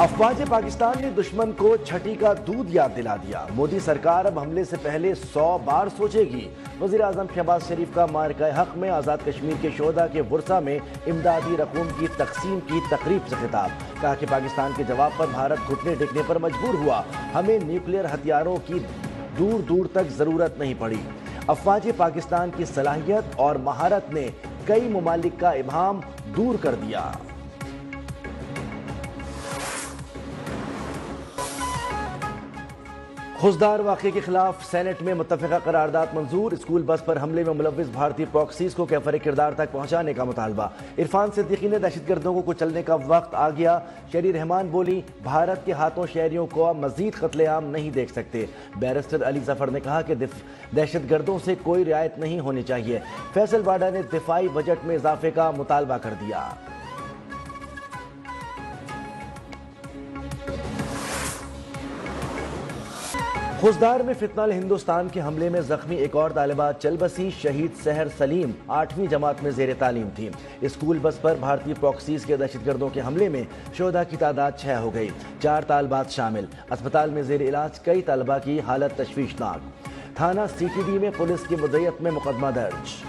افواج پاکستان نے دشمن کو چھٹی کا دودھ یاد دلا دیا۔ مودی سرکار اب حملے سے پہلے 100 بار سوچے گی۔ وزیر اعظم شہباز شریف کا مارکہ حق میں آزاد کشمیر کے شہداء کے ورثہ میں امدادی رقوم کی تقسیم کی تقریب سے خطاب۔ کہا کہ پاکستان کے جواب پر بھارت گھٹنے ٹیکنے پر مجبور ہوا، ہمیں نیوکلیئر ہتھیاروں کی دور دور تک ضرورت نہیں پڑی۔ افواج پاکستان کی صلاحیت اور مہارت نے کئی ممالک کا ابہام دور کر دیا۔ خوزدار واقعے کے خلاف سینٹ میں متفقہ قرارداد منظور۔ اسکول بس پر حملے میں ملوث بھارتی پراکسیز کو کیفر کردار تک پہنچانے کا مطالبہ۔ عرفان صدیقی نے دہشت گردوں کو کچلنے کا وقت آ گیا۔ شہری رحمان بولی، بھارت کے ہاتھوں شہریوں کو مزید قتل عام نہیں دیکھ سکتے۔ بیرسٹر علی ظفر نے کہا کہ دہشت گردوں سے کوئی رعایت نہیں ہونی چاہیے۔ فیصل واڈا نے دفاعی بجٹ میں اضافے کا مطالبہ کر دیا۔ خوزدار میں فتنہ ہندوستان کے حملے میں زخمی ایک اور طالبہ چل بسی۔ شہید سحر سلیم 8ویں جماعت میں زیر تعلیم تھی۔ اسکول بس پر بھارتی پراکسیز کے دہشت گردوں کے حملے میں شہداء کی تعداد 6 ہو گئی، 4 طالبات شامل۔ اسپتال میں زیر علاج کئی طلبہ کی حالت تشویشناک۔ تھانہ سی ٹی ڈی میں پولیس کی مدعیت میں مقدمہ درج۔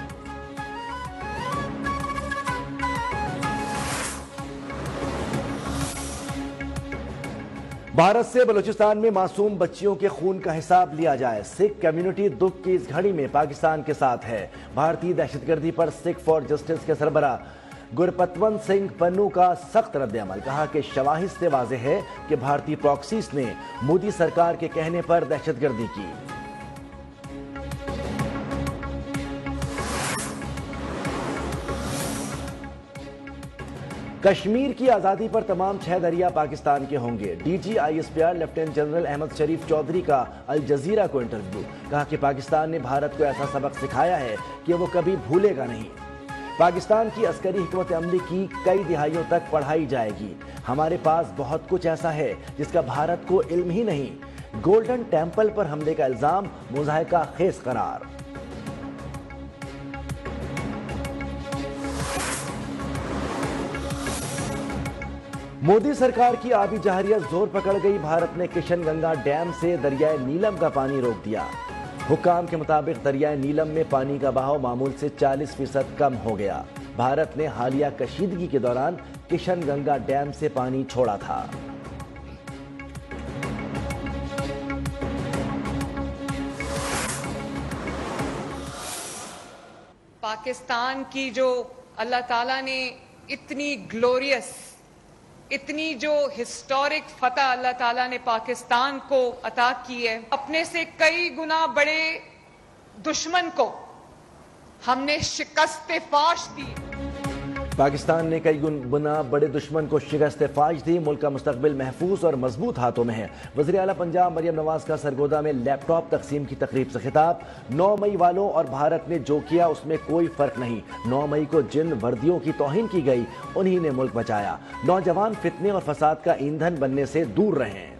بھارت سے بلوچستان میں معصوم بچیوں کے خون کا حساب لیا جائے۔ سکھ کمیونٹی دکھ کی اس گھڑی میں پاکستان کے ساتھ ہے۔ بھارتی دہشت گردی پر سکھ فار جسٹس کے سربراہ گرپتونت سنگھ پنو کا سخت رد عمل۔ کہا کہ شواہد سے واضح ہے کہ بھارتی پراکسیز نے مودی سرکار کے کہنے پر دہشت گردی کی۔ کشمیر کی آزادی پر تمام 6 دریا پاکستان کے ہوں گے۔ D G I S P R lieutenant general Ahmed Sharif Chaudhry کا الجزیرہ کو انٹرویو۔ کہا کہ پاکستان نے بھارت کو ایسا سبق سکھایا ہے کہ وہ کبھی بھولے گا نہیں۔ پاکستان کی عسکری حکمت عملی کی کئی دہائیوں تک پڑھائی جائے گی۔ ہمارے پاس بہت کچھ ایسا ہے جس کا بھارت کو علم ہی نہیں۔ گولڈن ٹیمپل پر حملے کا الزام مضحکہ خیز قرار۔ مودی سرکار کی آبی جارحیت زور پکڑ گئی۔ بھارت نے کشن گنگا ڈیم سے دریائے نیلم کا پانی روک دیا۔ حکام کے مطابق دریائے نیلم میں پانی کا بہاؤ معمول سے 40% کم ہو گیا۔ بھارت نے حالیہ کشیدگی کے دوران کشن گنگا ڈیم سے پانی چھوڑا تھا۔ پاکستان کی جو اللہ تعالیٰ نے اتنی گلوریس، اتنی جو ہسٹورک فتح اللہ تعالیٰ نے پاکستان کو عطا کی ہے، اپنے سے کئی گنا بڑے دشمن کو ہم نے شکست فاش دی۔ پاکستان نے کئی گنا بڑے دشمن کو شکست فاش دی۔ ملک کا مستقبل محفوظ اور مضبوط ہاتھوں میں ہے۔ وزیر اعلیٰ پنجاب مریم نواز کا سرگودا میں لیپ ٹاپ تقسیم کی تقریب سے خطاب۔ 9 مئی والوں اور بھارت نے جو کیا اس میں کوئی فرق نہیں۔ 9 مئی کو جن وردیوں کی توہین کی گئی انہی نے ملک بچایا۔ نوجوان فتنے اور فساد کا ایندھن بننے سے دور رہیں۔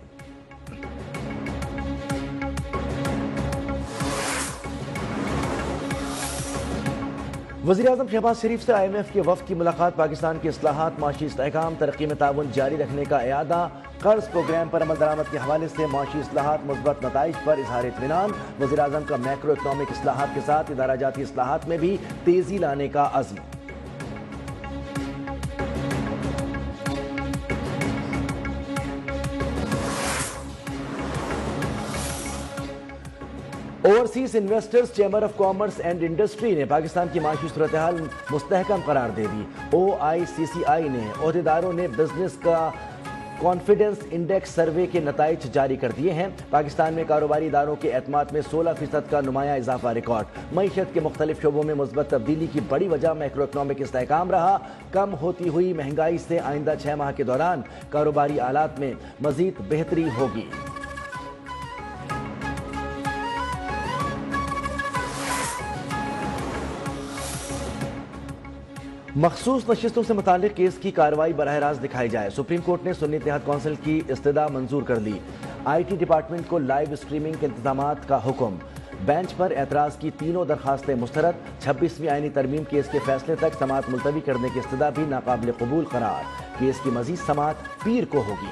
وزیر اعظم شہباز شریف سے IMF کے وفد کی ملاقات۔ پاکستان کی اصلاحات، معاشی استحکام، ترقی میں تعاون جاری رکھنے کا اعادہ۔ قرض پروگرام پر عمل درآمد کے حوالے سے معاشی اصلاحات، مثبت نتائج پر اظہار اطمینان۔ وزیر اعظم کا میکرو اکنامک اصلاحات کے ساتھ ادارہ جاتی اصلاحات میں بھی تیزی لانے کا عزم۔ Overseas investors chamber of commerce and industry نے پاکستان کی معاشی صورتحال مستحکم قرار دے دی۔ OICCI نے عہدیداروں نے بزنس کا کانفیڈنس انڈیکس سروے کے نتائج جاری کر دیے ہیں۔ پاکستان میں کاروباری اداروں کے اعتماد میں 16% کا نمایاں اضافہ ریکارڈ۔ معیشت کے مختلف شعبوں میں مثبت تبدیلی کی بڑی وجہ میکرو اکنامک استحکام رہا۔ کم ہوتی ہوئی مہنگائی سے آئندہ 6 ماہ کے دوران کاروباری آلات میں مزید بہتری ہوگی۔ مخصوص نشستوں سے متعلق کیس کی کارروائی براہ راست دکھائی جائے۔ سپریم کورٹ نے سنی اتحاد کونسل کی استدعا منظور کر لی۔ IT ڈپارٹمنٹ کو لائیو اسٹریمنگ کے انتظامات کا حکم۔ بینچ پر اعتراض کی تینوں درخواستیں مسترد۔ 26ویں آئینی ترمیم کیس کے فیصلے تک سماعت ملتوی کرنے کی استدعا بھی ناقابل قبول قرار۔ کیس کی مزید سماعت پیر کو ہوگی۔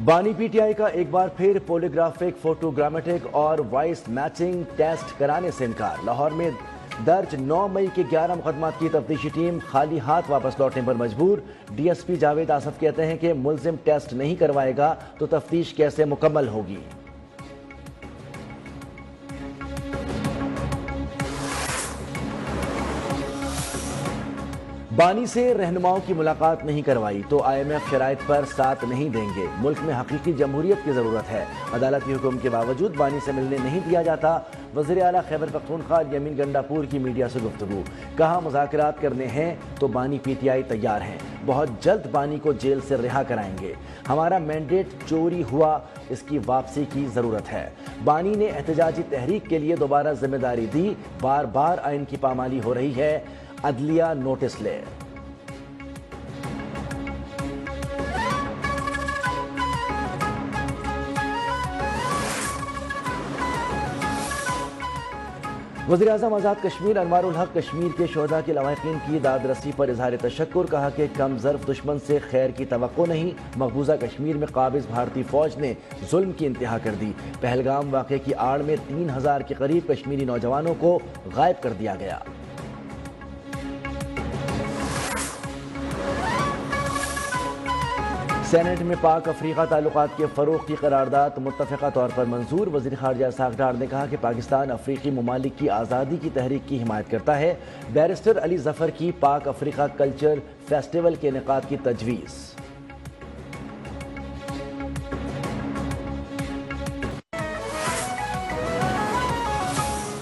بانی پی ٹی آئی کا ایک بار پھر پولیگرافک، فوٹوگرامیٹک اور وائس میچنگ ٹیسٹ کرانے سے انکار۔ لاہور میں درج 9 مئی کے 11 مقدمات کی تفتیشی ٹیم خالی ہاتھ واپس لوٹنے پر مجبور۔ D S P Javed Asif کہتے ہیں کہ ملزم ٹیسٹ نہیں کروائے گا تو تفتیش کیسے مکمل ہوگی۔ بانی سے رہنماؤں کی ملاقات نہیں کروائی تو آئی ایم ایف شرائط پر ساتھ نہیں دیں گے۔ ملک میں حقیقی جمہوریت کی ضرورت ہے، عدالتی حکم کے باوجود بانی سے ملنے نہیں دیا جاتا۔ وزیر اعلیٰ خیبر پختونخوا یمین گنڈاپور کی میڈیا سے گفتگو، کہا مذاکرات کرنے ہیں تو بانی پی ٹی آئی تیار ہیں، بہت جلد بانی کو جیل سے رہا کرائیں گے۔ ہمارا مینڈیٹ چوری ہوا، اس کی واپسی کی ضرورت ہے۔ بانی نے احتجاجی تحریک کے لیے دوبارہ ذمہ داری دی، بار بار آئین کی پامالی ہو رہی ہے، عدلیہ نوٹس لے۔ وزیر اعظم آزاد کشمیر انوار الحق کشمیر کے شہداء کے لواحقین کی داد رسی پر اظہار تشکر، کہا کہ کم ظرف دشمن سے خیر کی توقع نہیں۔ مقبوضہ کشمیر میں قابض بھارتی فوج نے ظلم کی انتہا کر دی۔ پہلگام واقعے کی آڑ میں 3000 کے قریب کشمیری نوجوانوں کو غائب کر دیا گیا۔ سینیٹ میں پاک افریقہ تعلقات کے فروغ کی قرارداد متفقہ طور پر منظور۔ وزیر خارجہ اسحاق ڈار نے کہا کہ پاکستان افریقی ممالک کی آزادی کی تحریک کی حمایت کرتا ہے۔ بیرسٹر علی ظفر کی پاک افریقہ کلچر فیسٹیول کے انعقاد کی تجویز۔